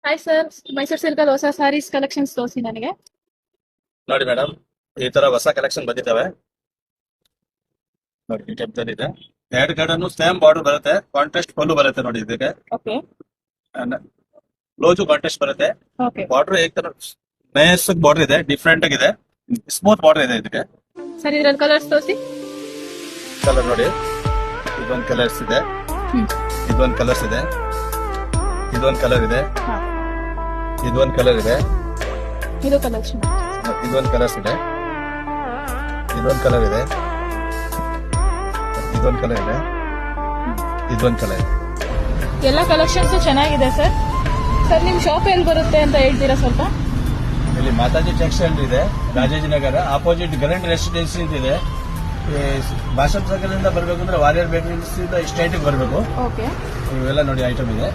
Hi sir, Mysuru ಸಿಲ್ಕಲ್ಲಿ ಹೊಸ saris collections ತೋರಿಸಿ ನನಗೆ. ನೋಡಿ ಮೇಡಮ್, ಈ ತರ ಹೊಸ ಕಲೆಕ್ಷನ್ ಬಂದಿದ್ದಾವೆ. ನೋಡಿ ಈ ಟೈಪ್ ಇದೆ. ಎರಡು ಕಡೆನೂ ಸೇಮ್ ಬಾರ್ಡರ್ ಬರುತ್ತೆ, ಕಾಂಟ್ರಾಸ್ಟ್ ಪಲ್ಲು ಬರುತ್ತೆ. ನೋಡಿ ಇದಕ್ಕೆ ಓಕೆ ಬ್ಲೌಸು ಕಾಂಟ್ರಾಸ್ಟ್ ಬರುತ್ತೆ. ಓಕೆ ಬಾರ್ಡರ್ ಏಕ್ ತರ ನೈಸ್ ಬಾರ್ಡರ್ ಇದೆ, ಡಿಫ್ರೆಂಟ್ ಆಗಿದೆ, ಸ್ಮೂತ್ ಬಾರ್ಡರ್ ಇದೆ ಇದಕ್ಕೆ. ಸರ್, ಇದ್ರಲ್ಲಿ ಕಲರ್ಸ್ ತೋರಿಸಿ. ಕಲರ್ ನೋಡಿ, ಇದೊಂದು ಕಲರ್ಸ್ ಇದೆ, ಇದೊಂದು ಕಲರ್ಸ್ ಇದೆ, ಇದೊಂದು ಕಲರ್ ಇದೆ, ಇದೊಂದು ಕಲರ್ ಇದೆ, ಇದು ಕಲೆಕ್ಷನ್. ಇದೊಂದು ಕಲರ್ಸ್ ಇದೆ, ಇದೊಂದು ಕಲರ್ ಇದೆ, ಇದೊಂದು ಕಲರ್ ಇದೆ, ಇದೊಂದು ಕಲರ್ ಇದೆ. ಎಲ್ಲ ಕಲೆಕ್ಷನ್ಸ್ ಚೆನ್ನಾಗಿದೆ ಸರ್. ಸರ್, ನಿಮ್ ಶಾಪ್ ಎಲ್ಲಿ ಬರುತ್ತೆ ಅಂತ ಹೇಳ್ತೀರಾ ಸ್ವಲ್ಪ? ಇಲ್ಲಿ ಮಾತಾಜಿ ಟೆಕ್ಸ್ಟೈಲ್ ಇದೆ, ರಾಜಾಜಿನಗರ ಆಪೋಸಿಟ್ ಗ್ರ್ಯಾಂಡ್ ರೆಸಿಡೆನ್ಸಿ ಅಂತ ಇದೆ. ಭಾಷಾ ಸರ್ಕಲ್ ಇಂದ ಬರ್ಬೇಕಂದ್ರೆ ವಾರಿಯರ್ ಬೇಕರಿ ಸ್ಟ್ರೈಟ್ ಬರಬೇಕು. ಓಕೆ, ಇವೆಲ್ಲ ನೋಡಿ ಐಟಮ್ ಇದೆ.